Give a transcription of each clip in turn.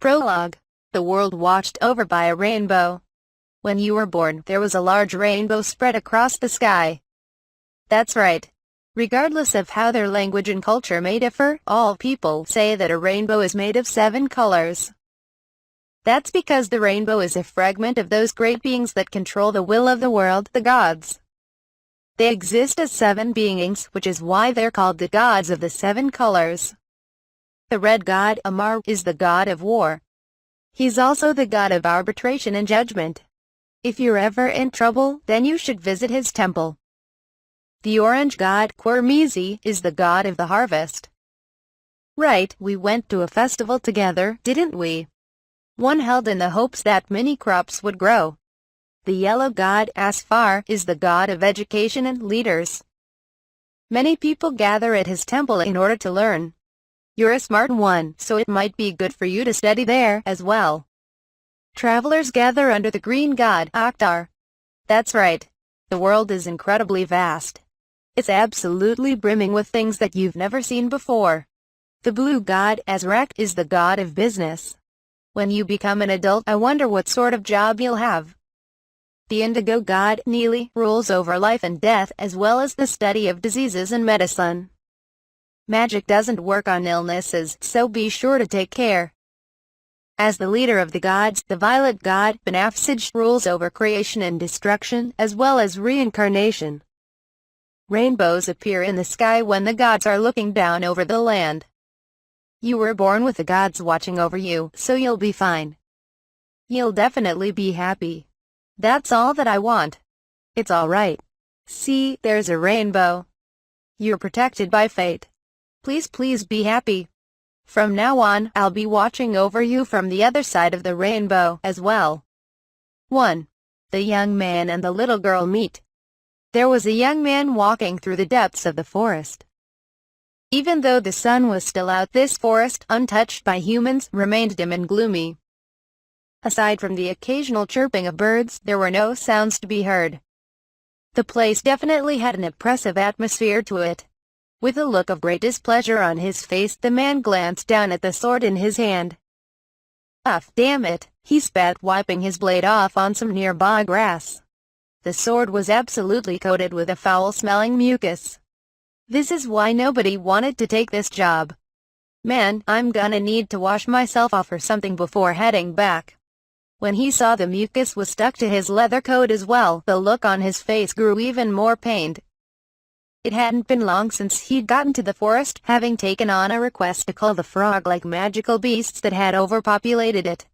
Prologue. The world watched over by a rainbow. When you were born, there was a large rainbow spread across the sky. That's right. Regardless of how their language and culture may differ, all people say that a rainbow is made of 7 colors. That's because the rainbow is a fragment of those great beings that control the will of the world, the gods. They exist as 7 beings, which is why they're called the gods of the 7 colors. The red god, Amar, is the god of war. He's also the god of arbitration and judgment. If you're ever in trouble, then you should visit his temple. The orange god, Quermizi, is the god of the harvest. Right, we went to a festival together, didn't we? One held in the hopes that many crops would grow. The yellow god, Asfar, is the god of education and leaders. Many people gather at his temple in order to learn. You're a smart one, so it might be good for you to study there as well. Travelers gather under the green god, Akhtar. That's right. The world is incredibly vast. It's absolutely brimming with things that you've never seen before. The blue god, Azrak, is the god of business. When you become an adult, I wonder what sort of job you'll have. The indigo god, Neeli, rules over life and death as well as the study of diseases and medicine. Magic doesn't work on illnesses, so be sure to take care. As the leader of the gods, the violet god, Benafsij, rules over creation and destruction, as well as reincarnation. Rainbows appear in the sky when the gods are looking down over the land. You were born with the gods watching over you, so you'll be fine. You'll definitely be happy. That's all that I want. It's alright. See, there's a rainbow. You're protected by fate. Please be happy. From now on, I'll be watching over you from the other side of the rainbow as well. 1. The young man and the little girl meet. There was a young man walking through the depths of the forest. Even though the sun was still out, this forest, untouched by humans, remained dim and gloomy. Aside from the occasional chirping of birds, there were no sounds to be heard. The place definitely had an oppressive atmosphere to it. With a look of great displeasure on his face, the man glanced down at the sword in his hand. Damn it, he spat, wiping his blade off on some nearby grass. The sword was absolutely coated with a foul-smelling mucus. This is why nobody wanted to take this job. Man, I'm gonna need to wash myself off or something before heading back. When he saw the mucus was stuck to his leather coat as well, the look on his face grew even more pained. It hadn't been long since he'd gotten to the forest, having taken on a request to kill the frog-like magical beasts that had overpopulated it.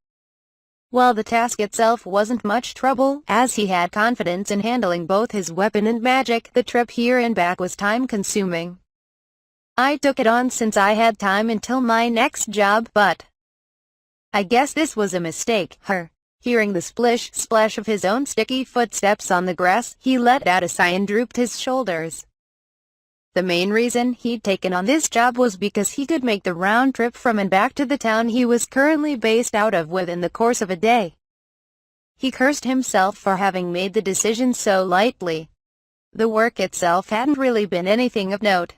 While the task itself wasn't much trouble, as he had confidence in handling both his weapon and magic, the trip here and back was time-consuming. I took it on since I had time until my next job, but I guess this was a mistake, Hearing the splish-splash of his own sticky footsteps on the grass, he let out a sigh and drooped his shoulders. The main reason he'd taken on this job was because he could make the round trip from and back to the town he was currently based out of within the course of a day. He cursed himself for having made the decision so lightly. The work itself hadn't really been anything of note.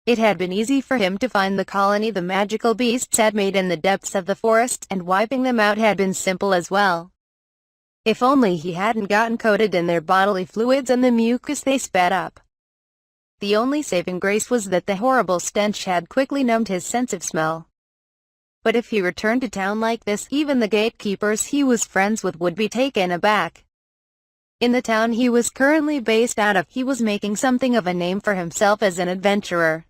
It had been easy for him to find the colony the magical beasts had made in the depths of the forest, and wiping them out had been simple as well. If only he hadn't gotten coated in their bodily fluids and the mucus they spat up. The only saving grace was that the horrible stench had quickly numbed his sense of smell. But if he returned to town like this, even the gatekeepers he was friends with would be taken aback. In the town he was currently based out of, he was making something of a name for himself as an adventurer.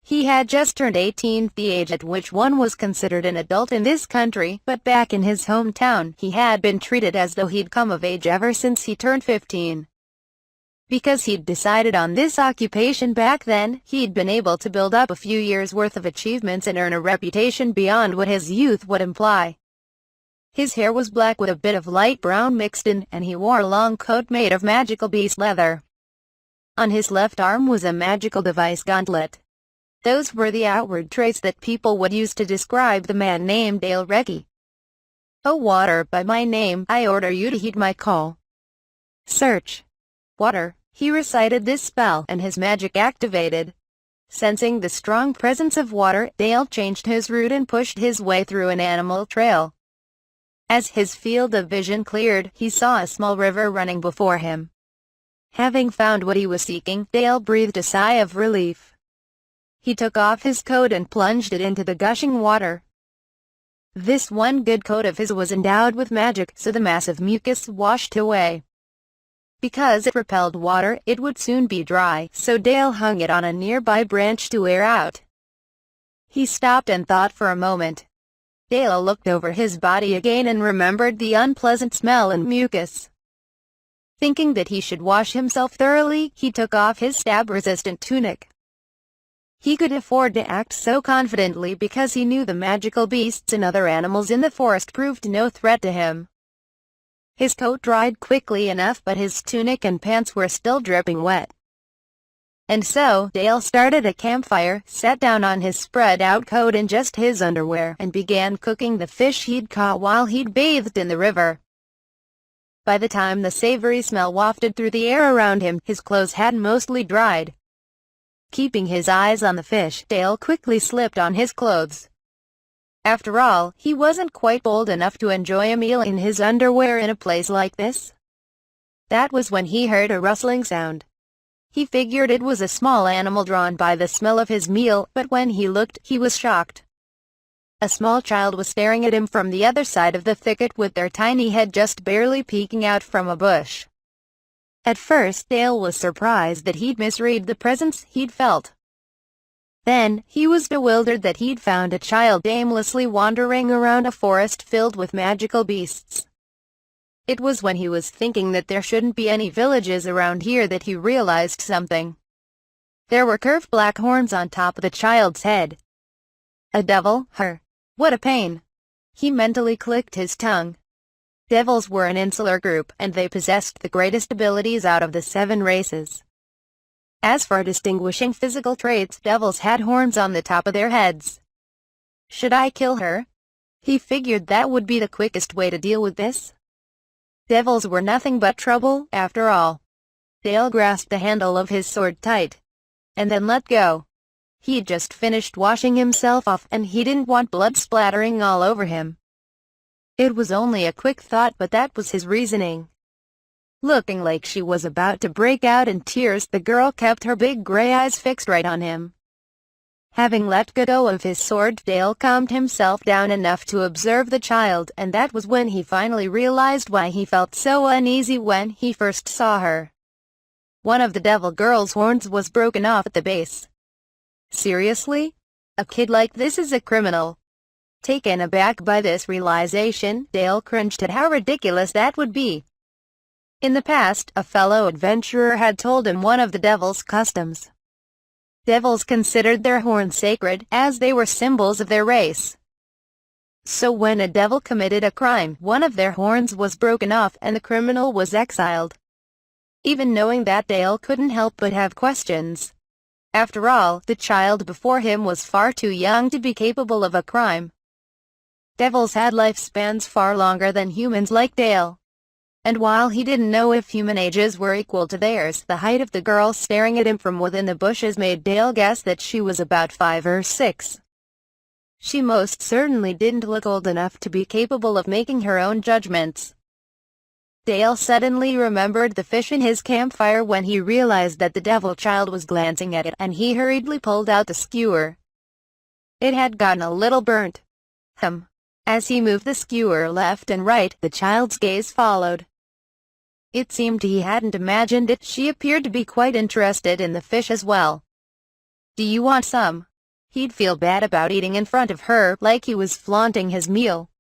He had just turned 18, the age at which one was considered an adult in this country, but back in his hometown, he had been treated as though he'd come of age ever since he turned 15. Because he'd decided on this occupation back then, he'd been able to build up a few years' worth of achievements and earn a reputation beyond what his youth would imply. His hair was black with a bit of light brown mixed in, and he wore a long coat made of magical beast leather. On his left arm was a magical device gauntlet. Those were the outward traits that people would use to describe the man named Aelreki. "O water, by my name, I order you to heed my call. Search. Water." He recited this spell, and his magic activated. Sensing the strong presence of water, Dale changed his route and pushed his way through an animal trail. As his field of vision cleared, he saw a small river running before him. Having found what he was seeking, Dale breathed a sigh of relief. He took off his coat and plunged it into the gushing water. This one good coat of his was endowed with magic, so the mass of mucus washed away. Because it repelled water, it would soon be dry, so Dale hung it on a nearby branch to air out. He stopped and thought for a moment. Dale looked over his body again and remembered the unpleasant smell and mucus. Thinking that he should wash himself thoroughly, he took off his stab-resistant tunic. He could afford to act so confidently because he knew the magical beasts and other animals in the forest proved no threat to him. His coat dried quickly enough, but his tunic and pants were still dripping wet. And so, Dale started a campfire, sat down on his spread-out coat in just his underwear, and began cooking the fish he'd caught while he'd bathed in the river. By the time the savory smell wafted through the air around him, his clothes had mostly dried. Keeping his eyes on the fish, Dale quickly slipped on his clothes. After all, he wasn't quite bold enough to enjoy a meal in his underwear in a place like this. That was when he heard a rustling sound. He figured it was a small animal drawn by the smell of his meal, but when he looked, he was shocked. A small child was staring at him from the other side of the thicket with their tiny head just barely peeking out from a bush. At first, Dale was surprised that he'd misread the presence he'd felt. Then, he was bewildered that he'd found a child aimlessly wandering around a forest filled with magical beasts. It was when he was thinking that there shouldn't be any villages around here that he realized something. There were curved black horns on top of the child's head. A devil, her. What a pain. He mentally clicked his tongue. Devils were an insular group, and they possessed the greatest abilities out of the 7 races. As for distinguishing physical traits, devils had horns on the top of their heads. Should I kill her? He figured that would be the quickest way to deal with this. Devils were nothing but trouble, after all. Dale grasped the handle of his sword tight, and then let go. He'd just finished washing himself off, and he didn't want blood splattering all over him. It was only a quick thought, but that was his reasoning. Looking like she was about to break out in tears, the girl kept her big gray eyes fixed right on him. Having let go of his sword, Dale calmed himself down enough to observe the child, and that was when he finally realized why he felt so uneasy when he first saw her. One of the devil girl's horns was broken off at the base. Seriously? A kid like this is a criminal. Taken aback by this realization, Dale cringed at how ridiculous that would be. In the past, a fellow adventurer had told him one of the devil's customs. Devils considered their horns sacred, as they were symbols of their race. So when a devil committed a crime, one of their horns was broken off and the criminal was exiled. Even knowing that, Dale couldn't help but have questions. After all, the child before him was far too young to be capable of a crime. Devils had lifespans far longer than humans like Dale. And while he didn't know if human ages were equal to theirs, the height of the girl staring at him from within the bushes made Dale guess that she was about 5 or 6. She most certainly didn't look old enough to be capable of making her own judgments. Dale suddenly remembered the fish in his campfire when he realized that the devil child was glancing at it, and he hurriedly pulled out the skewer. It had gotten a little burnt. As he moved the skewer left and right, the child's gaze followed. It seemed he hadn't imagined it. She appeared to be quite interested in the fish as well. "Do you want some?" He'd feel bad about eating in front of her, like he was flaunting his meal.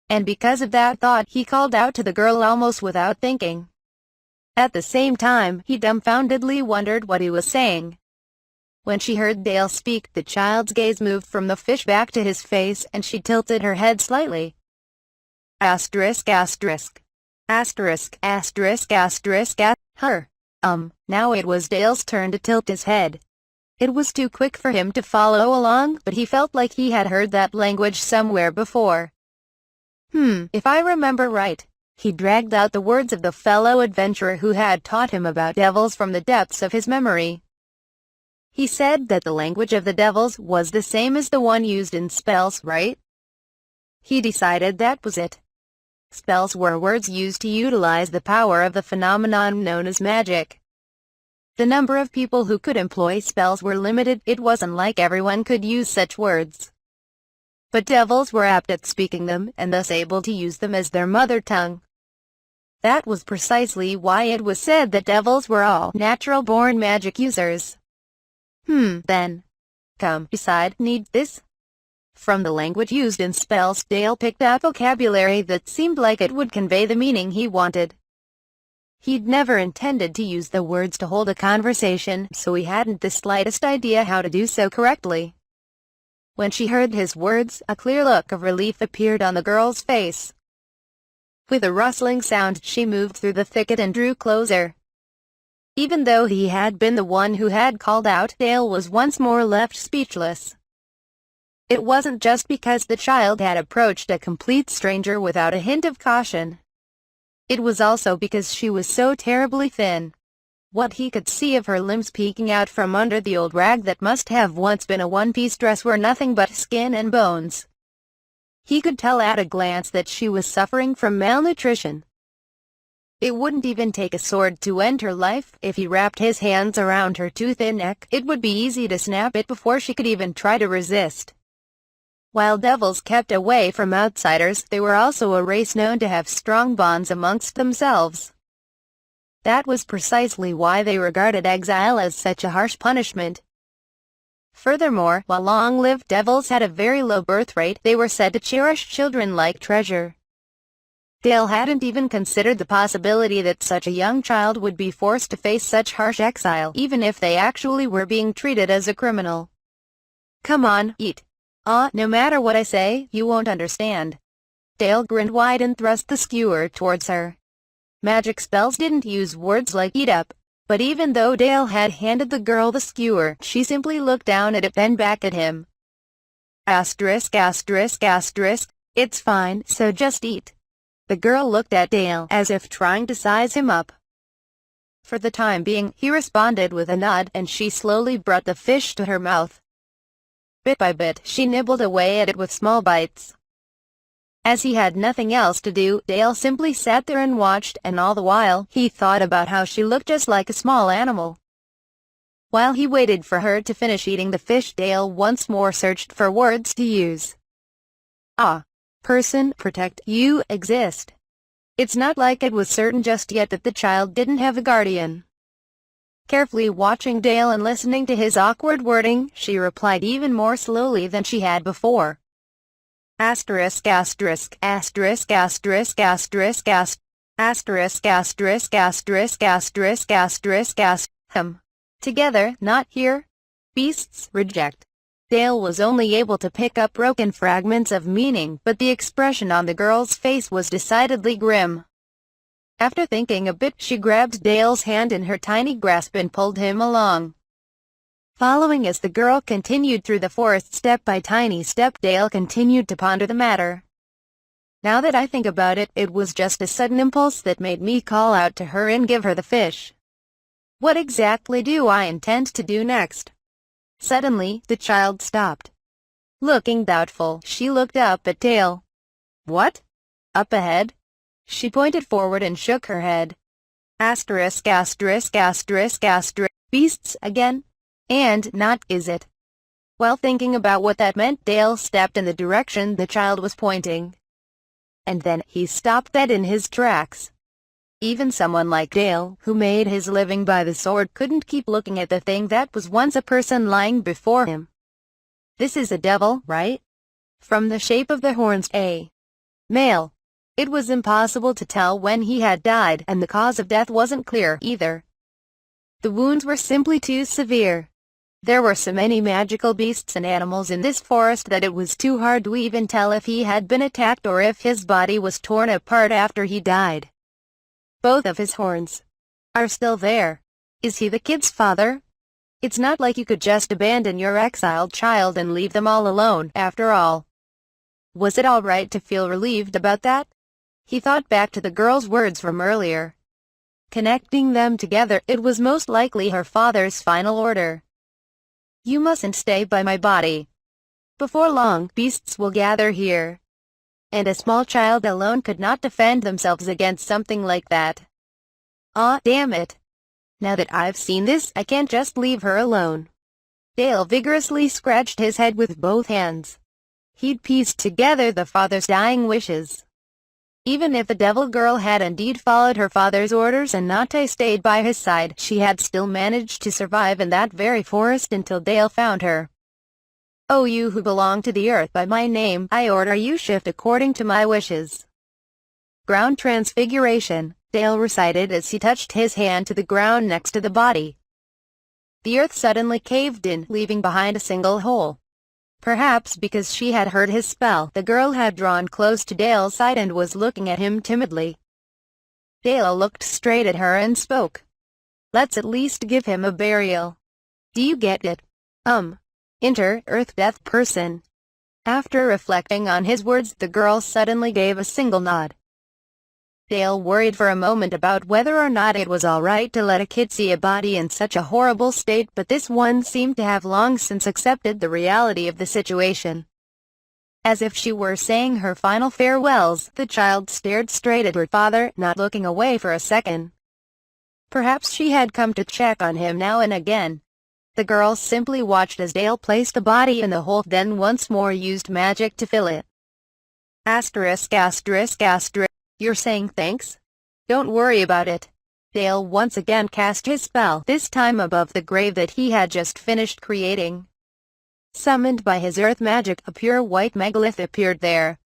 And because of that thought, he called out to the girl almost without thinking. At the same time, he dumbfoundedly wondered what he was saying. When she heard Dale speak, the child's gaze moved from the fish back to his face, and she tilted her head slightly. Asterisk asterisk. Asterisk asterisk asterisk her. Now it was Dale's turn to tilt his head. It was too quick for him to follow along, but he felt like he had heard that language somewhere before. If I remember right. He dragged out the words of the fellow adventurer who had taught him about devils from the depths of his memory. He said that the language of the devils was the same as the one used in spells, right? He decided that was it. Spells were words used to utilize the power of the phenomenon known as magic. The number of people who could employ spells were limited. It wasn't like everyone could use such words. But devils were apt at speaking them, and thus able to use them as their mother tongue. That was precisely why it was said that devils were all natural-born magic users. Then. Come, decide, need this? From the language used in spells, Dale picked up vocabulary that seemed like it would convey the meaning he wanted. He'd never intended to use the words to hold a conversation, so he hadn't the slightest idea how to do so correctly. When she heard his words, a clear look of relief appeared on the girl's face. With a rustling sound, she moved through the thicket and drew closer. Even though he had been the one who had called out, Dale was once more left speechless. It wasn't just because the child had approached a complete stranger without a hint of caution. It was also because she was so terribly thin. What he could see of her limbs peeking out from under the old rag that must have once been a one-piece dress were nothing but skin and bones. He could tell at a glance that she was suffering from malnutrition. It wouldn't even take a sword to end her life. If he wrapped his hands around her too thin neck, it would be easy to snap it before she could even try to resist. While devils kept away from outsiders, they were also a race known to have strong bonds amongst themselves. That was precisely why they regarded exile as such a harsh punishment. Furthermore, while long-lived devils had a very low birth rate, they were said to cherish children like treasure. Dale hadn't even considered the possibility that such a young child would be forced to face such harsh exile, even if they actually were being treated as a criminal. Come on, eat. No matter what I say, you won't understand. Dale grinned wide and thrust the skewer towards her. Magic spells didn't use words like eat up, but even though Dale had handed the girl the skewer, she simply looked down at it then back at him. Asterisk, asterisk, asterisk, it's fine, so just eat. The girl looked at Dale as if trying to size him up. For the time being, he responded with a nod, and she slowly brought the fish to her mouth. Bit by bit, she nibbled away at it with small bites. As he had nothing else to do, Dale simply sat there and watched, and all the while, he thought about how she looked just like a small animal. While he waited for her to finish eating the fish, Dale once more searched for words to use. Person, protect, you exist. It's not like it was certain just yet that the child didn't have a guardian. Carefully watching Dale and listening to his awkward wording, she replied even more slowly than she had before. Asterisk, asterisk, asterisk, asterisk, asterisk, asterisk, asterisk, asterisk, asterisk, asterisk, asterisk, Together, not here. Beasts, reject. Dale was only able to pick up broken fragments of meaning, but the expression on the girl's face was decidedly grim. After thinking a bit, she grabbed Dale's hand in her tiny grasp and pulled him along. Following as the girl continued through the forest step by tiny step, Dale continued to ponder the matter. Now that I think about it, it was just a sudden impulse that made me call out to her and give her the fish. What exactly do I intend to do next? Suddenly, the child stopped. Looking doubtful, she looked up at Dale. What? Up ahead? She pointed forward and shook her head. Asterisk, asterisk, asterisk, asterisk, beasts again? And not, is it? While thinking about what that meant, Dale stepped in the direction the child was pointing. And then, he stopped dead in his tracks. Even someone like Dale, who made his living by the sword, couldn't keep looking at the thing that was once a person lying before him. This is a devil, right? From the shape of the horns, a male. It was impossible to tell when he had died, and the cause of death wasn't clear, either. The wounds were simply too severe. There were so many magical beasts and animals in this forest that it was too hard to even tell if he had been attacked or if his body was torn apart after he died. Both of his horns are still there. Is he the kid's father? It's not like you could just abandon your exiled child and leave them all alone, after all. Was it all right to feel relieved about that? He thought back to the girl's words from earlier. Connecting them together, it was most likely her father's final order. You mustn't stay by my body. Before long, beasts will gather here. And a small child alone could not defend themselves against something like that. Aw, damn it. Now that I've seen this, I can't just leave her alone. Dale vigorously scratched his head with both hands. He'd pieced together the father's dying wishes. Even if the devil girl had indeed followed her father's orders and not stayed by his side, she had still managed to survive in that very forest until Dale found her. "Oh, you who belong to the earth, by my name, I order you shift according to my wishes." Ground transfiguration, Dale recited as he touched his hand to the ground next to the body. The earth suddenly caved in, leaving behind a single hole. Perhaps because she had heard his spell, the girl had drawn close to Dale's side and was looking at him timidly. Dale looked straight at her and spoke. "Let's at least give him a burial. Do you get it? Earth death person." After reflecting on his words, the girl suddenly gave a single nod. Dale worried for a moment about whether or not it was alright to let a kid see a body in such a horrible state, but this one seemed to have long since accepted the reality of the situation. As if she were saying her final farewells, the child stared straight at her father, not looking away for a second. Perhaps she had come to check on him now and again. The girl simply watched as Dale placed the body in the hole, then once more used magic to fill it. Asterisk asterisk asterisk. "You're saying thanks? Don't worry about it." Dale once again cast his spell, this time above the grave that he had just finished creating. Summoned by his earth magic, a pure white megalith appeared there.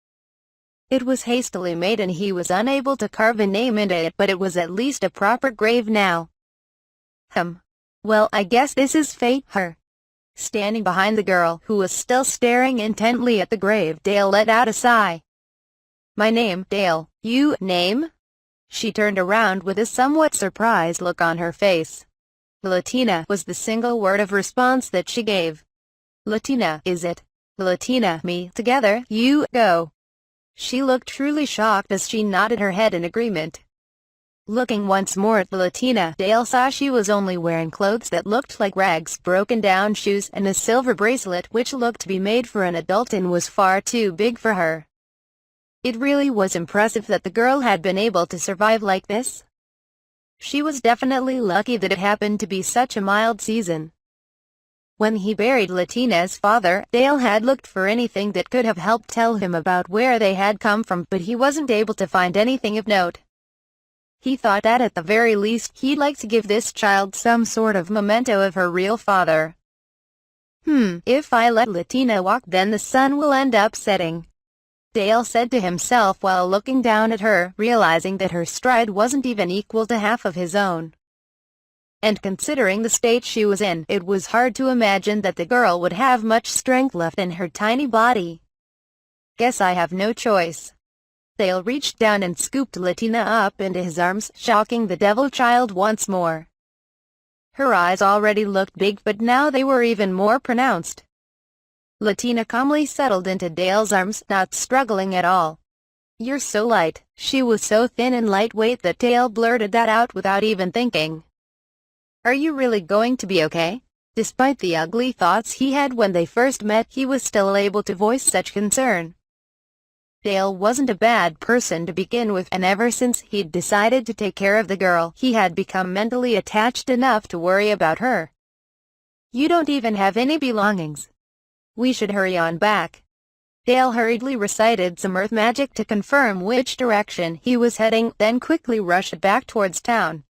It was hastily made and he was unable to carve a name into it, but it was at least a proper grave now. Well, I guess this is fate, her. Standing behind the girl, who was still staring intently at the grave, Dale let out a sigh. "My name, Dale. You, name?" She turned around with a somewhat surprised look on her face. "Latina," was the single word of response that she gave. "Latina, is it? Latina, me, together, you, go." She looked truly shocked as she nodded her head in agreement. Looking once more at Latina, Dale saw she was only wearing clothes that looked like rags, broken down shoes, and a silver bracelet which looked to be made for an adult and was far too big for her. It really was impressive that the girl had been able to survive like this. She was definitely lucky that it happened to be such a mild season. When he buried Latina's father, Dale had looked for anything that could have helped tell him about where they had come from, but he wasn't able to find anything of note. He thought that at the very least, he'd like to give this child some sort of memento of her real father. If I let Latina walk, then the sun will end up setting," Dale said to himself while looking down at her, realizing that her stride wasn't even equal to half of his own. And considering the state she was in, it was hard to imagine that the girl would have much strength left in her tiny body. "Guess I have no choice." Dale reached down and scooped Latina up into his arms, shocking the devil child once more. Her eyes already looked big, but now they were even more pronounced. Latina calmly settled into Dale's arms, not struggling at all. "You're so light." She was so thin and lightweight that Dale blurted that out without even thinking. "Are you really going to be okay?" Despite the ugly thoughts he had when they first met, he was still able to voice such concern. Dale wasn't a bad person to begin with, and ever since he'd decided to take care of the girl, he had become mentally attached enough to worry about her. "You don't even have any belongings. We should hurry on back." Dale hurriedly recited some earth magic to confirm which direction he was heading, then quickly rushed back towards town.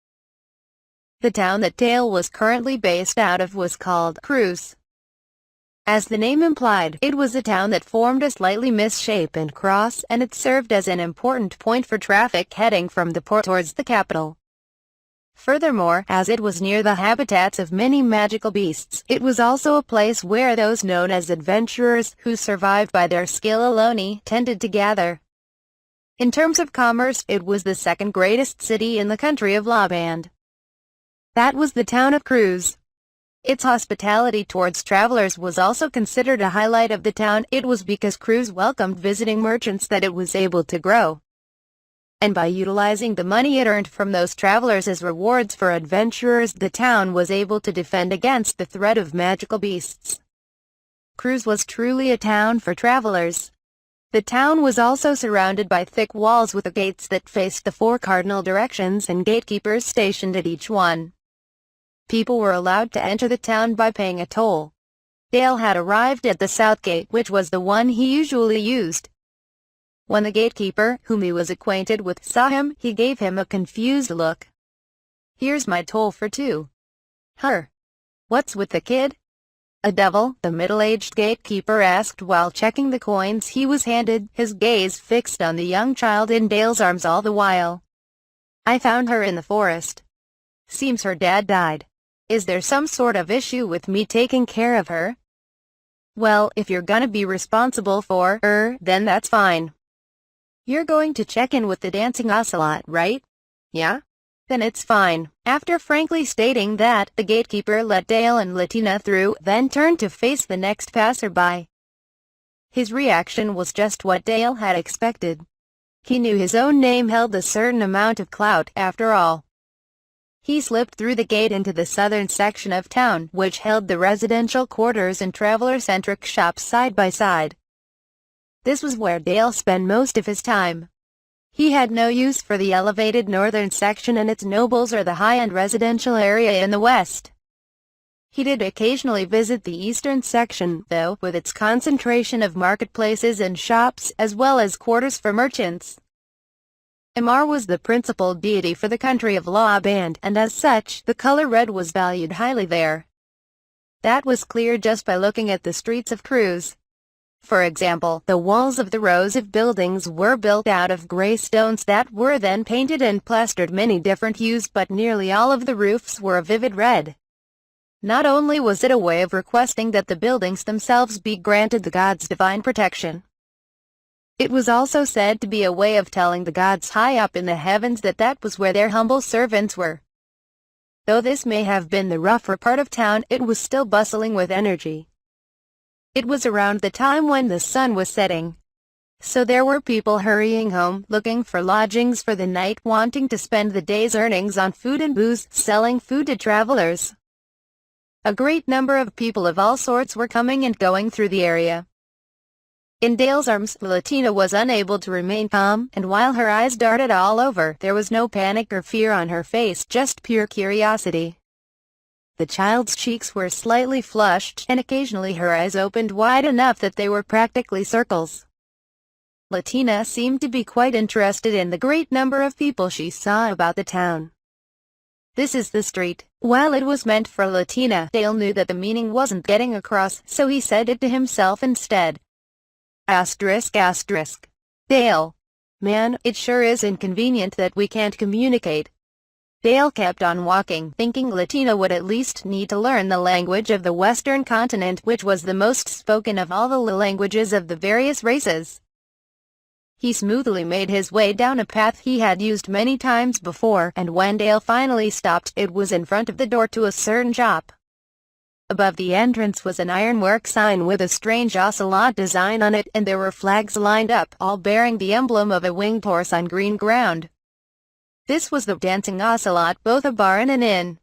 The town that Dale was currently based out of was called Cruz. As the name implied, it was a town that formed a slightly misshapen cross, and it served as an important point for traffic heading from the port towards the capital. Furthermore, as it was near the habitats of many magical beasts, it was also a place where those known as adventurers, who survived by their skill alone, tended to gather. In terms of commerce, it was the second greatest city in the country of Laband. That was the town of Cruz. Its hospitality towards travelers was also considered a highlight of the town. It was because Cruz welcomed visiting merchants that it was able to grow. and by utilizing the money it earned from those travelers as rewards for adventurers, the town was able to defend against the threat of magical beasts. Cruz was truly a town for travelers. The town was also surrounded by thick walls with gates that faced the 4 cardinal directions and gatekeepers stationed at each one. People were allowed to enter the town by paying a toll. Dale had arrived at the south gate, which was the one he usually used. When the gatekeeper, whom he was acquainted with, saw him, he gave him a confused look. "Here's my toll for 2. Her. What's with the kid?" "A devil?" the middle-aged gatekeeper asked while checking the coins he was handed, his gaze fixed on the young child in Dale's arms all the while. "I found her in the forest. Seems her dad died. Is there some sort of issue with me taking care of her?" "Well, if you're gonna be responsible for her, then that's fine. You're going to check in with the dancing ocelot, right?" "Yeah?" "Then it's fine." After frankly stating that, the gatekeeper let Dale and Latina through, then turned to face the next passerby. His reaction was just what Dale had expected. He knew his own name held a certain amount of clout, after all. He slipped through the gate into the southern section of town, which held the residential quarters and traveler-centric shops side by side. This was where Dale spent most of his time. He had no use for the elevated northern section and its nobles or the high-end residential area in the west. He did occasionally visit the eastern section, though, with its concentration of marketplaces and shops, as well as quarters for merchants. Imar was the principal deity for the country of Laban, and as such, the color red was valued highly there. That was clear just by looking at the streets of Cruz. For example, the walls of the rows of buildings were built out of gray stones that were then painted and plastered many different hues, but nearly all of the roofs were a vivid red. Not only was it a way of requesting that the buildings themselves be granted the gods' divine protection, it was also said to be a way of telling the gods high up in the heavens that that was where their humble servants were. Though this may have been the rougher part of town, it was still bustling with energy. It was around the time when the sun was setting, so there were people hurrying home, looking for lodgings for the night, wanting to spend the day's earnings on food and booze, selling food to travelers. A great number of people of all sorts were coming and going through the area. In Dale's arms, Latina was unable to remain calm, and while her eyes darted all over, there was no panic or fear on her face, just pure curiosity. The child's cheeks were slightly flushed, and occasionally her eyes opened wide enough that they were practically circles. Latina seemed to be quite interested in the great number of people she saw about the town. "This is the street." While it was meant for Latina, Dale knew that the meaning wasn't getting across, so he said it to himself instead. ***. Dale. Man, it sure is inconvenient that we can't communicate. Dale kept on walking, thinking Latina would at least need to learn the language of the western continent, which was the most spoken of all the languages of the various races. He smoothly made his way down a path he had used many times before, and when Dale finally stopped, it was in front of the door to a certain shop. Above the entrance was an ironwork sign with a strange ocelot design on it, and there were flags lined up, all bearing the emblem of a winged horse on green ground. This was the dancing ocelot, both a bar and an inn.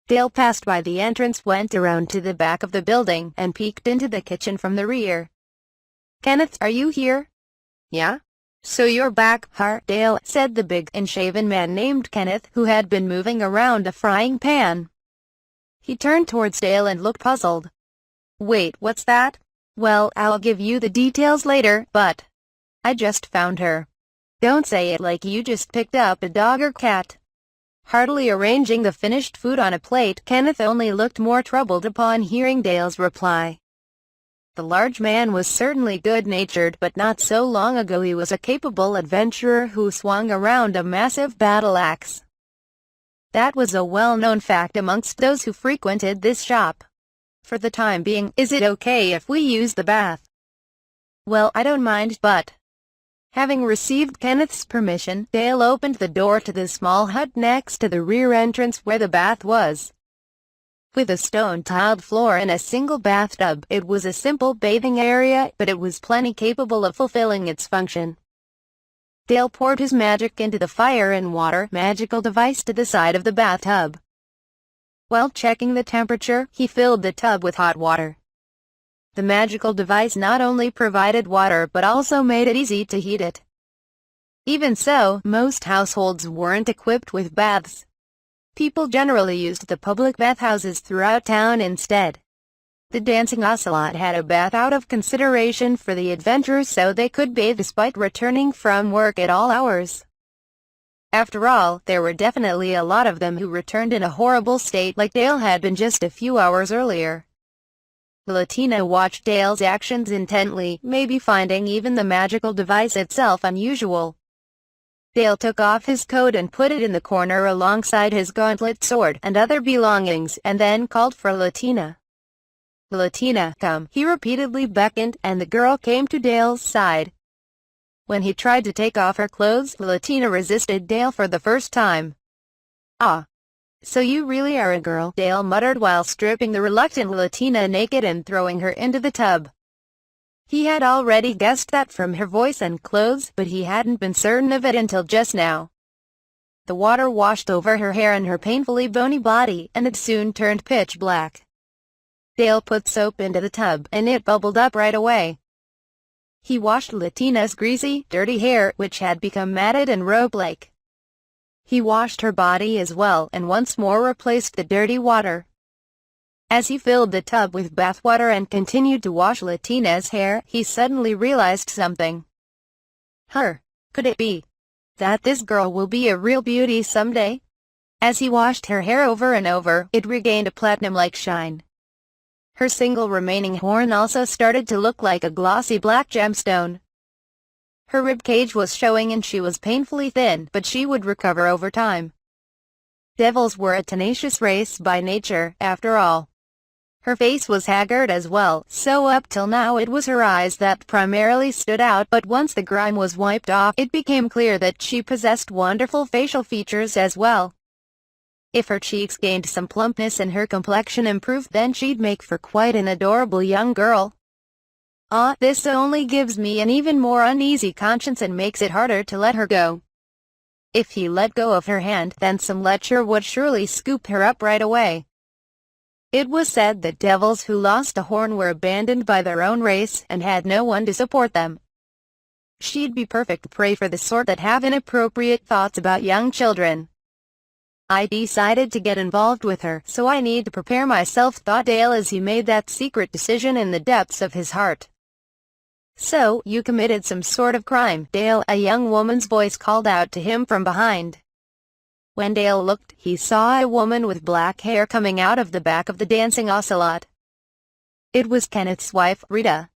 Dale passed by the entrance, went around to the back of the building, and peeked into the kitchen from the rear. "Kenneth, are you here?" "Yeah? So you're back, huh, Dale?" said the big and shaven man named Kenneth, who had been moving around a frying pan. He turned towards Dale and looked puzzled. "Wait, what's that?" "Well, I'll give you the details later, but I just found her." "Don't say it like you just picked up a dog or cat." Heartily arranging the finished food on a plate, Kenneth only looked more troubled upon hearing Dale's reply. The large man was certainly good-natured, but not so long ago he was a capable adventurer who swung around a massive battle axe. That was a well-known fact amongst those who frequented this shop. "For the time being, is it okay if we use the bath?" "Well, I don't mind, but..." Having received Kenneth's permission, Dale opened the door to the small hut next to the rear entrance where the bath was. With a stone-tiled floor and a single bathtub, it was a simple bathing area, but it was plenty capable of fulfilling its function. Dale poured his magic into the fire and water magical device to the side of the bathtub. While checking the temperature, he filled the tub with hot water. The magical device not only provided water but also made it easy to heat it. Even so, most households weren't equipped with baths. People generally used the public bathhouses throughout town instead. The dancing ocelot had a bath out of consideration for the adventurers so they could bathe despite returning from work at all hours. After all, there were definitely a lot of them who returned in a horrible state like Dale had been just a few hours earlier. Latina watched Dale's actions intently, maybe finding even the magical device itself unusual. Dale took off his coat and put it in the corner alongside his gauntlet sword and other belongings, and then called for Latina. "Latina, come," he repeatedly beckoned, and the girl came to Dale's side. When he tried to take off her clothes, Latina resisted Dale for the first time. "Ah. So you really are a girl," Dale muttered while stripping the reluctant Latina naked and throwing her into the tub. He had already guessed that from her voice and clothes, but he hadn't been certain of it until just now. The water washed over her hair and her painfully bony body, and it soon turned pitch black. Dale put soap into the tub, and it bubbled up right away. He washed Latina's greasy, dirty hair, which had become matted and rope-like. He washed her body as well, and once more replaced the dirty water. As he filled the tub with bathwater and continued to wash Latina's hair, he suddenly realized something. Could it be that this girl will be a real beauty someday? As he washed her hair over and over, it regained a platinum-like shine. Her single remaining horn also started to look like a glossy black gemstone. Her ribcage was showing and she was painfully thin, but she would recover over time. Devils were a tenacious race by nature, after all. Her face was haggard as well, so up till now it was her eyes that primarily stood out, but once the grime was wiped off, it became clear that she possessed wonderful facial features as well. If her cheeks gained some plumpness and her complexion improved, then she'd make for quite an adorable young girl. This only gives me an even more uneasy conscience and makes it harder to let her go. If he let go of her hand, then some lecher would surely scoop her up right away. It was said that devils who lost a horn were abandoned by their own race and had no one to support them. She'd be perfect prey for the sort that have inappropriate thoughts about young children. I decided to get involved with her, so I need to prepare myself, thought Dale as he made that secret decision in the depths of his heart. "So, you committed some sort of crime, Dale," a young woman's voice called out to him from behind. When Dale looked, he saw a woman with black hair coming out of the back of the dancing ocelot. It was Kenneth's wife, Rita.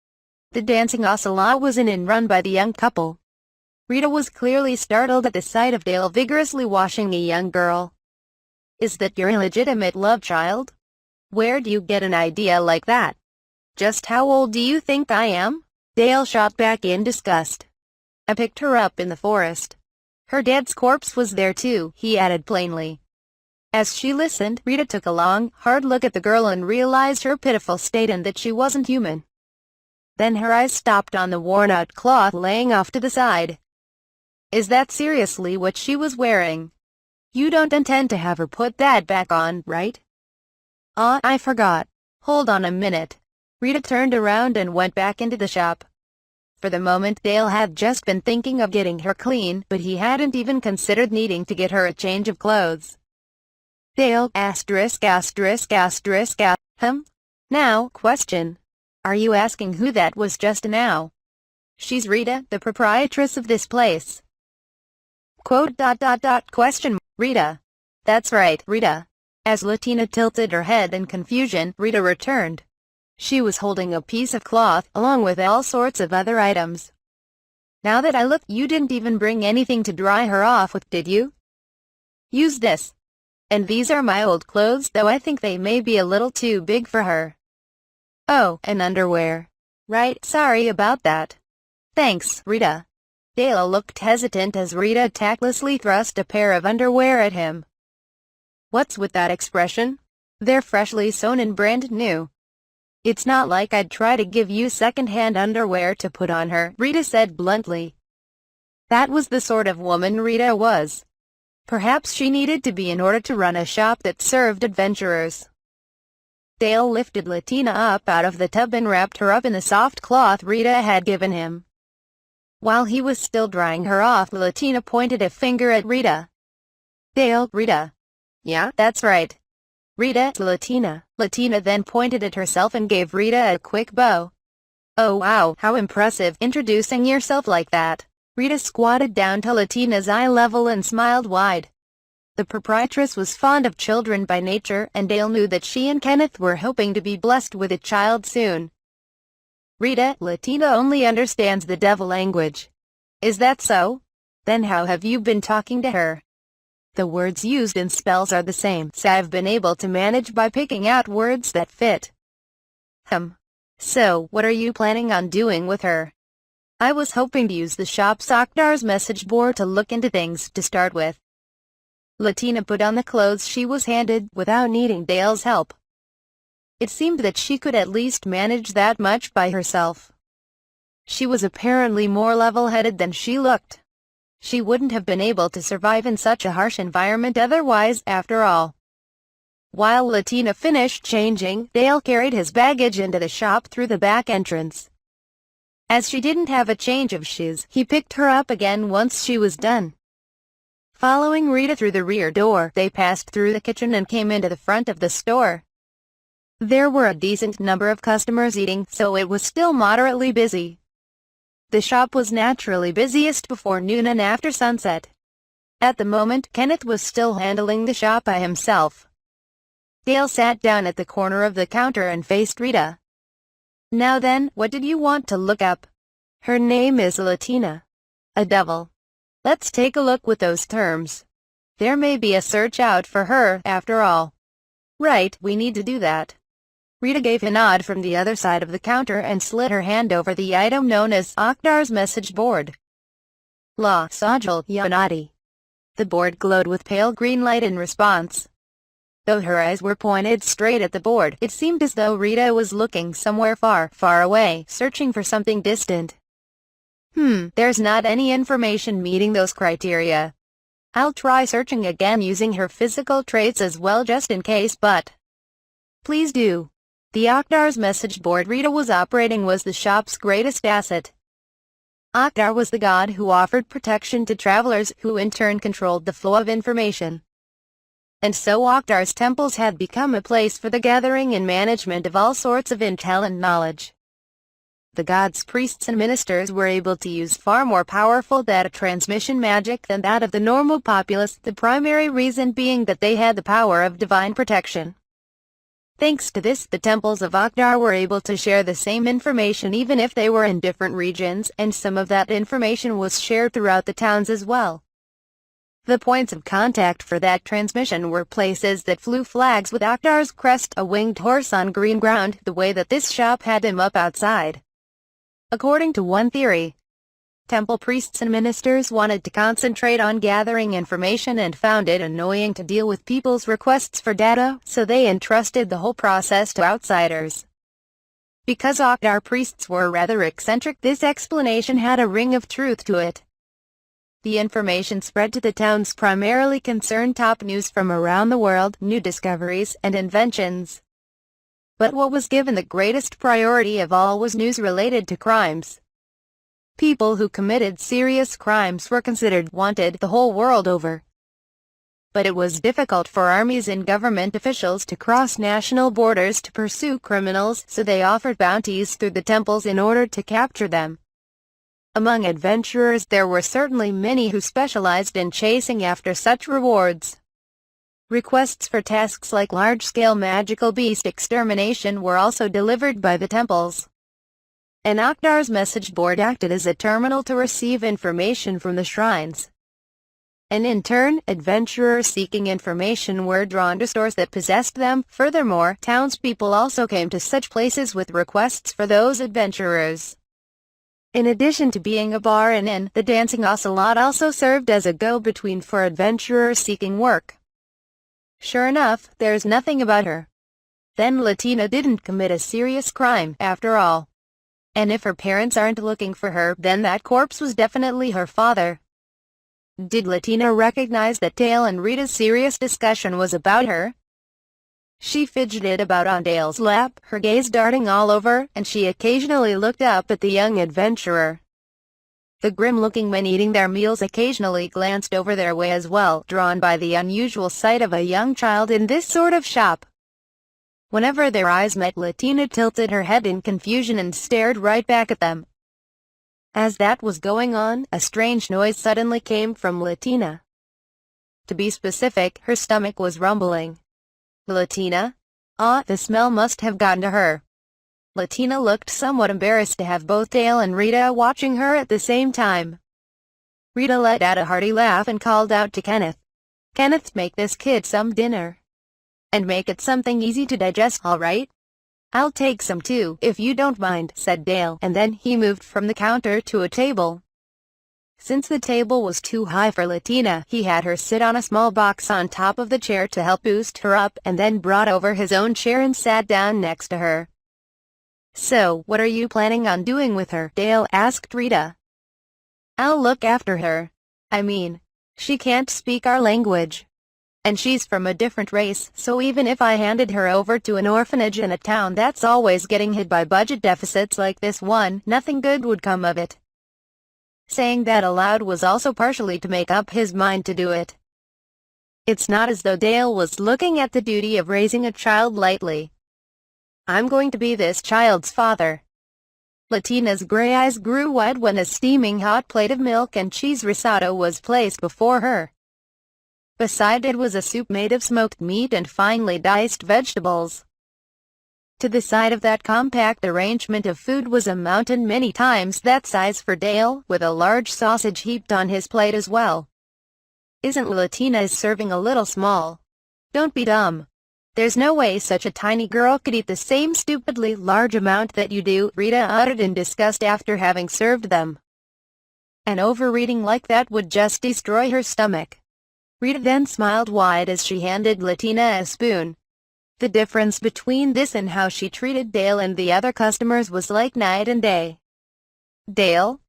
The dancing ocelot was in and run by the young couple. Rita was clearly startled at the sight of Dale vigorously washing a young girl. "Is that your illegitimate love child? Where do you get an idea like that? Just how old do you think I am?" Dale shot back in disgust. "I picked her up in the forest. Her dad's corpse was there too," he added plainly. As she listened, Rita took a long, hard look at the girl and realized her pitiful state and that she wasn't human. Then her eyes stopped on the worn-out cloth laying off to the side. "Is that seriously what she was wearing? You don't intend to have her put that back on, right?" I forgot. Hold on a minute." Rita turned around and went back into the shop. For the moment Dale had just been thinking of getting her clean, but he hadn't even considered needing to get her a change of clothes. Dale, Now, question. Are you asking who that was just now? She's Rita, the proprietress of this place. Question. Rita. That's right, Rita. As Latina tilted her head in confusion, Rita returned. She was holding a piece of cloth, along with all sorts of other items. "Now that I look, you didn't even bring anything to dry her off with, did you? Use this. And these are my old clothes, though I think they may be a little too big for her." "Oh, and underwear. Right, sorry about that. Thanks, Rita." Dale looked hesitant as Rita tactlessly thrust a pair of underwear at him. "What's with that expression? They're freshly sewn and brand new." "It's not like I'd try to give you second-hand underwear to put on her," Rita said bluntly. That was the sort of woman Rita was. Perhaps she needed to be in order to run a shop that served adventurers. Dale lifted Latina up out of the tub and wrapped her up in the soft cloth Rita had given him. While he was still drying her off, Latina pointed a finger at Rita. Dale, Rita. Yeah, that's right. Rita, Latina. Latina then pointed at herself and gave Rita a quick bow. Oh wow, how impressive, introducing yourself like that. Rita squatted down to Latina's eye level and smiled wide. The proprietress was fond of children by nature, and Dale knew that she and Kenneth were hoping to be blessed with a child soon. Rita, Latina only understands the devil language. Is that so? Then how have you been talking to her? The words used in spells are the same, so I've been able to manage by picking out words that fit. So, what are you planning on doing with her? I was hoping to use the shop's Oktar's message board to look into things to start with. Latina put on the clothes she was handed, without needing Dale's help. It seemed that she could at least manage that much by herself. She was apparently more level-headed than she looked. She wouldn't have been able to survive in such a harsh environment otherwise, after all. While Latina finished changing, Dale carried his baggage into the shop through the back entrance. As she didn't have a change of shoes, he picked her up again once she was done. Following Rita through the rear door, they passed through the kitchen and came into the front of the store. There were a decent number of customers eating, so it was still moderately busy. The shop was naturally busiest before noon and after sunset. At the moment, Kenneth was still handling the shop by himself. Dale sat down at the corner of the counter and faced Rita. Now then, what did you want to look up? Her name is Latina. A devil. Let's take a look with those terms. There may be a search out for her, after all. Right, we need to do that. Rita gave a nod from the other side of the counter and slid her hand over the item known as Oktar's message board. La Sajal Yanati. The board glowed with pale green light in response. Though her eyes were pointed straight at the board, it seemed as though Rita was looking somewhere far, far away, searching for something distant. There's not any information meeting those criteria. I'll try searching again using her physical traits as well just in case, but... Please do. The Oktar's message board Rita was operating was the shop's greatest asset. Oktar was the god who offered protection to travelers, who in turn controlled the flow of information. And so Oktar's temples had become a place for the gathering and management of all sorts of intel and knowledge. The god's priests and ministers were able to use far more powerful data transmission magic than that of the normal populace, the primary reason being that they had the power of divine protection. Thanks to this, the temples of Oktar were able to share the same information even if they were in different regions, and some of that information was shared throughout the towns as well. The points of contact for that transmission were places that flew flags with Oktar's crest, a winged horse on green ground, the way that this shop had him up outside. According to one theory, temple priests and ministers wanted to concentrate on gathering information and found it annoying to deal with people's requests for data, so they entrusted the whole process to outsiders. Because Oktar priests were rather eccentric, this explanation had a ring of truth to it. The information spread to the towns primarily concerned top news from around the world, new discoveries, and inventions. But what was given the greatest priority of all was news related to crimes. People who committed serious crimes were considered wanted the whole world over. But it was difficult for armies and government officials to cross national borders to pursue criminals, so they offered bounties through the temples in order to capture them. Among adventurers there were certainly many who specialized in chasing after such rewards. Requests for tasks like large-scale magical beast extermination were also delivered by the temples. And Oktar's message board acted as a terminal to receive information from the shrines. And in turn, adventurers seeking information were drawn to stores that possessed them. Furthermore, townspeople also came to such places with requests for those adventurers. In addition to being a bar and inn, the dancing ocelot also served as a go-between for adventurers seeking work. Sure enough, there's nothing about her. Then Latina didn't commit a serious crime, after all. And if her parents aren't looking for her, then that corpse was definitely her father. Did Latina recognize that Dale and Rita's serious discussion was about her? She fidgeted about on Dale's lap, her gaze darting all over, and she occasionally looked up at the young adventurer. The grim-looking men eating their meals occasionally glanced over their way as well, drawn by the unusual sight of a young child in this sort of shop. Whenever their eyes met, Latina tilted her head in confusion and stared right back at them. As that was going on, a strange noise suddenly came from Latina. To be specific, her stomach was rumbling. Latina? The smell must have gotten to her. Latina looked somewhat embarrassed to have both Dale and Rita watching her at the same time. Rita let out a hearty laugh and called out to Kenneth. "Kenneth, make this kid some dinner. And make it something easy to digest, all right?" "I'll take some too, if you don't mind," said Dale, and then he moved from the counter to a table. Since the table was too high for Latina, he had her sit on a small box on top of the chair to help boost her up, and then brought over his own chair and sat down next to her. "So, what are you planning on doing with her?" Dale asked Rita. "I'll look after her. I mean, she can't speak our language. And she's from a different race, so even if I handed her over to an orphanage in a town that's always getting hit by budget deficits like this one, nothing good would come of it." Saying that aloud was also partially to make up his mind to do it. It's not as though Dale was looking at the duty of raising a child lightly. "I'm going to be this child's father." Latina's gray eyes grew wide when a steaming hot plate of milk and cheese risotto was placed before her. Beside it was a soup made of smoked meat and finely diced vegetables. To the side of that compact arrangement of food was a mountain many times that size for Dale, with a large sausage heaped on his plate as well. "Isn't Latina's serving a little small?" "Don't be dumb. There's no way such a tiny girl could eat the same stupidly large amount that you do," Rita uttered in disgust after having served them. "An overeating like that would just destroy her stomach." Rita then smiled wide as she handed Latina a spoon. The difference between this and how she treated Dale and the other customers was like night and day. "Dale?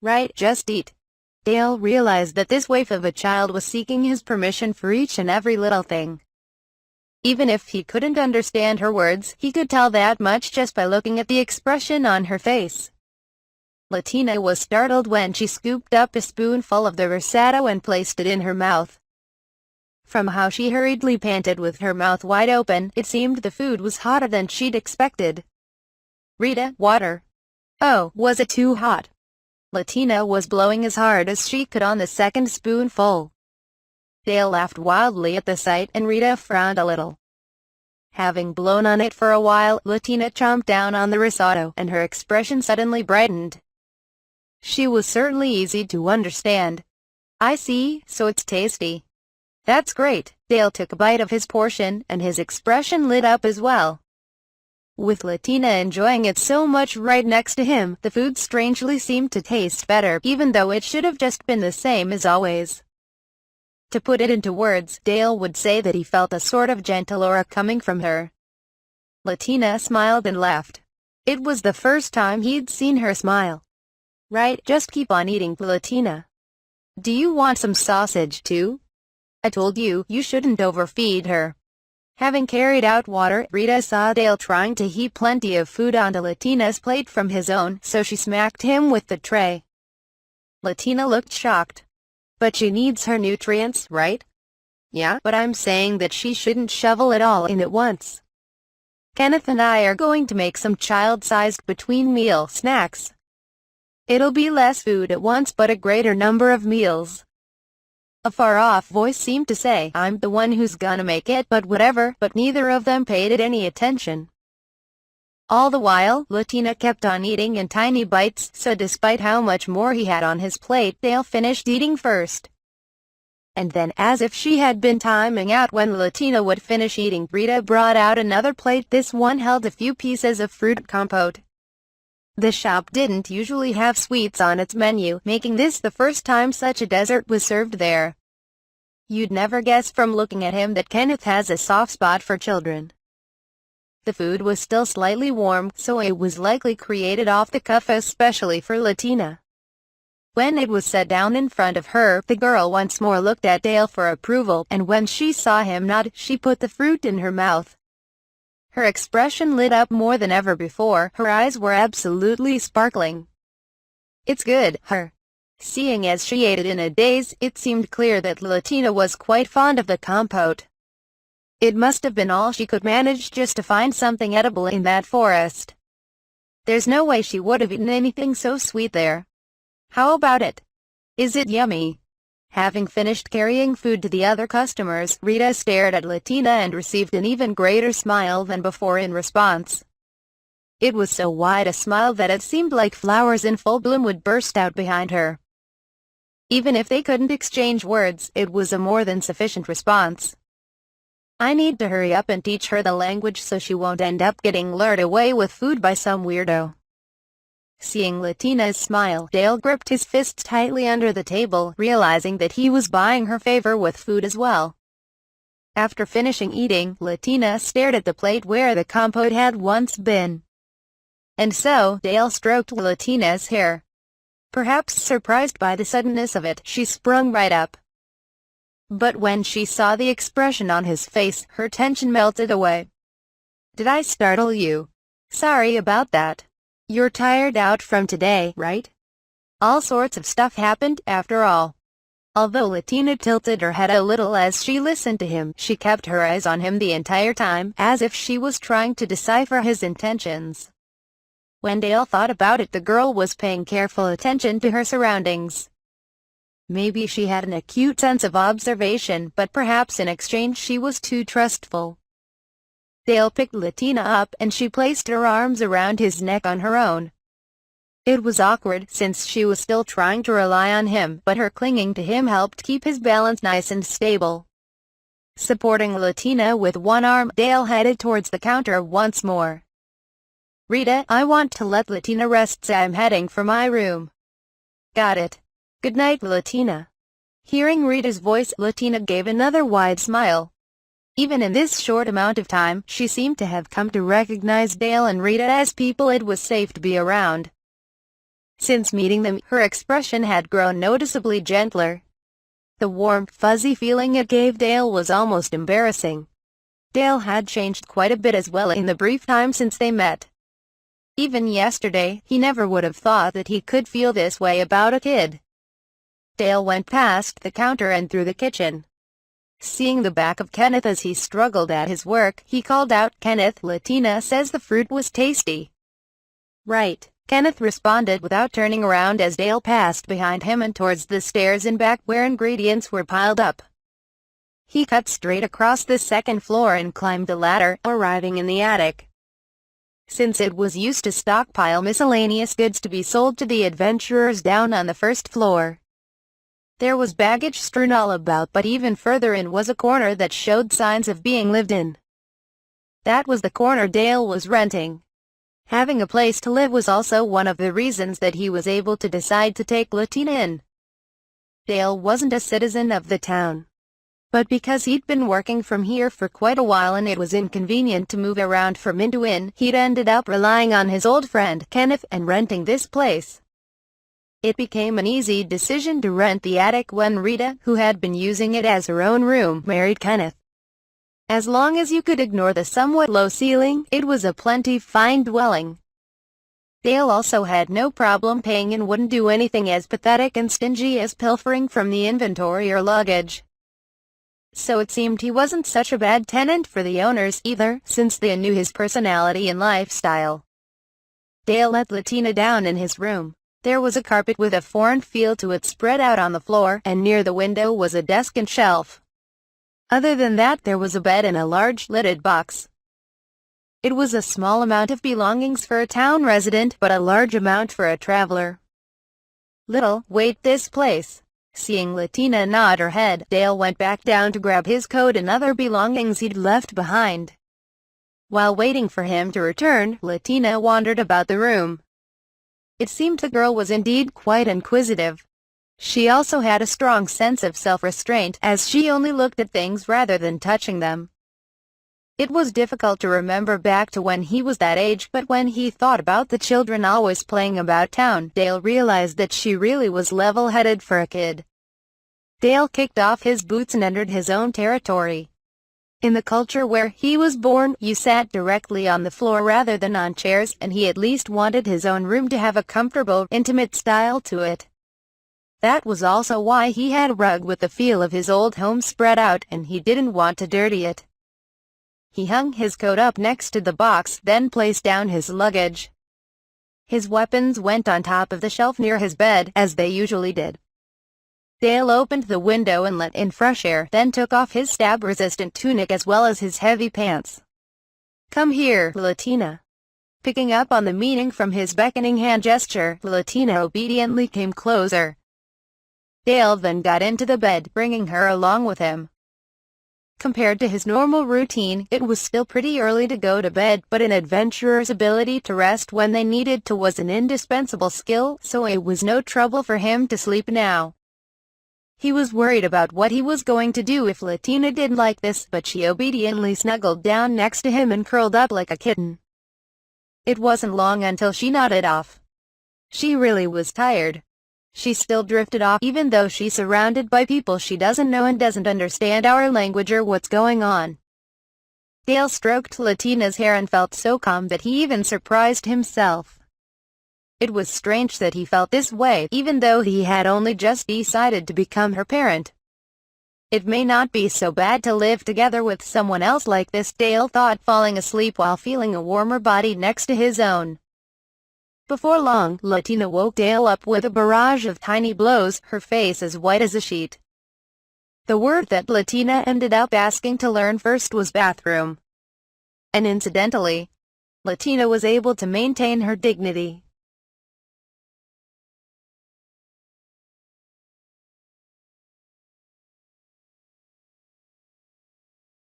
Right, just eat." Dale realized that this waif of a child was seeking his permission for each and every little thing. Even if he couldn't understand her words, he could tell that much just by looking at the expression on her face. Latina was startled when she scooped up a spoonful of the risotto and placed it in her mouth. From how she hurriedly panted with her mouth wide open, it seemed the food was hotter than she'd expected. "Rita, water." "Oh, was it too hot?" Latina was blowing as hard as she could on the second spoonful. Dale laughed wildly at the sight, and Rita frowned a little. Having blown on it for a while, Latina chomped down on the risotto, and her expression suddenly brightened. She was certainly easy to understand. "I see, so it's tasty." "That's great." Dale took a bite of his portion, and his expression lit up as well. With Latina enjoying it so much right next to him, the food strangely seemed to taste better, even though it should have just been the same as always. To put it into words, Dale would say that he felt a sort of gentle aura coming from her. Latina smiled and laughed. It was the first time he'd seen her smile. "Right, just keep on eating, Latina. Do you want some sausage too? I told you, you shouldn't overfeed her." Having carried out water, Rita saw Dale trying to heap plenty of food onto Latina's plate from his own, so she smacked him with the tray. Latina looked shocked. "But she needs her nutrients, right?" "Yeah, but I'm saying that she shouldn't shovel it all in at once. Kenneth and I are going to make some child-sized between-meal snacks. It'll be less food at once but a greater number of meals." A far-off voice seemed to say, "I'm the one who's gonna make it, but whatever," but neither of them paid it any attention. All the while, Latina kept on eating in tiny bites, so despite how much more he had on his plate, Dale finished eating first. And then, as if she had been timing out when Latina would finish eating, Rita brought out another plate. This one held a few pieces of fruit compote. The shop didn't usually have sweets on its menu, making this the first time such a dessert was served there. You'd never guess from looking at him that Kenneth has a soft spot for children. The food was still slightly warm, so it was likely created off the cuff especially for Latina. When it was set down in front of her, the girl once more looked at Dale for approval, and when she saw him nod, she put the fruit in her mouth. Her expression lit up more than ever before. Her eyes were absolutely sparkling. "It's good, her." Seeing as she ate it in a daze, it seemed clear that Latina was quite fond of the compote. It must have been all she could manage just to find something edible in that forest. There's no way she would have eaten anything so sweet there. "How about it? Is it yummy?" Having finished carrying food to the other customers, Rita stared at Latina and received an even greater smile than before in response. It was so wide a smile that it seemed like flowers in full bloom would burst out behind her. Even if they couldn't exchange words, it was a more than sufficient response. "I need to hurry up and teach her the language so she won't end up getting lured away with food by some weirdo." Seeing Latina's smile, Dale gripped his fists tightly under the table, realizing that he was buying her favor with food as well. After finishing eating, Latina stared at the plate where the compote had once been. And so, Dale stroked Latina's hair. Perhaps surprised by the suddenness of it, she sprung right up. But when she saw the expression on his face, her tension melted away. "Did I startle you? Sorry about that. You're tired out from today, right?" All sorts of stuff happened, after all. Although Latina tilted her head a little as she listened to him, she kept her eyes on him the entire time, as if she was trying to decipher his intentions. When Dale thought about it, the girl was paying careful attention to her surroundings. Maybe she had an acute sense of observation, but perhaps in exchange she was too trustful. Dale picked Latina up, and she placed her arms around his neck on her own. It was awkward, since she was still trying to rely on him, but her clinging to him helped keep his balance nice and stable. Supporting Latina with one arm, Dale headed towards the counter once more. "Rita, I want to let Latina rest, so I'm heading for my room." "Got it. Good night, Latina." Hearing Rita's voice, Latina gave another wide smile. Even in this short amount of time, she seemed to have come to recognize Dale and Rita as people it was safe to be around. Since meeting them, her expression had grown noticeably gentler. The warm, fuzzy feeling it gave Dale was almost embarrassing. Dale had changed quite a bit as well in the brief time since they met. Even yesterday, he never would have thought that he could feel this way about a kid. Dale went past the counter and through the kitchen. Seeing the back of Kenneth as he struggled at his work, he called out, "Kenneth, Latina says the fruit was tasty." "Right," Kenneth responded without turning around as Dale passed behind him and towards the stairs in back where ingredients were piled up. He cut straight across the second floor and climbed the ladder, arriving in the attic. Since it was used to stockpile miscellaneous goods to be sold to the adventurers down on the first floor. There was baggage strewn all about, but even further in was a corner that showed signs of being lived in. That was the corner Dale was renting. Having a place to live was also one of the reasons that he was able to decide to take Latina in. Dale wasn't a citizen of the town. But because he'd been working from here for quite a while and it was inconvenient to move around from inn to inn, he'd ended up relying on his old friend Kenneth and renting this place. It became an easy decision to rent the attic when Rita, who had been using it as her own room, married Kenneth. As long as you could ignore the somewhat low ceiling, it was a plenty fine dwelling. Dale also had no problem paying and wouldn't do anything as pathetic and stingy as pilfering from the inventory or luggage. So it seemed he wasn't such a bad tenant for the owners either, since they knew his personality and lifestyle. Dale let Latina down in his room. There was a carpet with a foreign feel to it spread out on the floor, and near the window was a desk and shelf. Other than that, there was a bed and a large lidded box. It was a small amount of belongings for a town resident, but a large amount for a traveler. Wait, this place. Seeing Latina nod her head, Dale went back down to grab his coat and other belongings he'd left behind. While waiting for him to return, Latina wandered about the room. It seemed the girl was indeed quite inquisitive. She also had a strong sense of self-restraint, as she only looked at things rather than touching them. It was difficult to remember back to when he was that age, but when he thought about the children always playing about town, Dale realized that she really was level-headed for a kid. Dale kicked off his boots and entered his own territory. In the culture where he was born, you sat directly on the floor rather than on chairs, and he at least wanted his own room to have a comfortable, intimate style to it. That was also why he had a rug with the feel of his old home spread out, and he didn't want to dirty it. He hung his coat up next to the box, then placed down his luggage. His weapons went on top of the shelf near his bed, as they usually did. Dale opened the window and let in fresh air, then took off his stab-resistant tunic as well as his heavy pants. "Come here, Latina." Picking up on the meaning from his beckoning hand gesture, Latina obediently came closer. Dale then got into the bed, bringing her along with him. Compared to his normal routine, it was still pretty early to go to bed, but an adventurer's ability to rest when they needed to was an indispensable skill, so it was no trouble for him to sleep now. He was worried about what he was going to do if Latina didn't like this, but she obediently snuggled down next to him and curled up like a kitten. It wasn't long until she nodded off. She really was tired. She still drifted off, even though she's surrounded by people she doesn't know and doesn't understand our language or what's going on. Dale stroked Latina's hair and felt so calm that he even surprised himself. It was strange that he felt this way, even though he had only just decided to become her parent. It may not be so bad to live together with someone else like this, Dale thought, falling asleep while feeling a warmer body next to his own. Before long, Latina woke Dale up with a barrage of tiny blows, her face as white as a sheet. The word that Latina ended up asking to learn first was bathroom. And incidentally, Latina was able to maintain her dignity.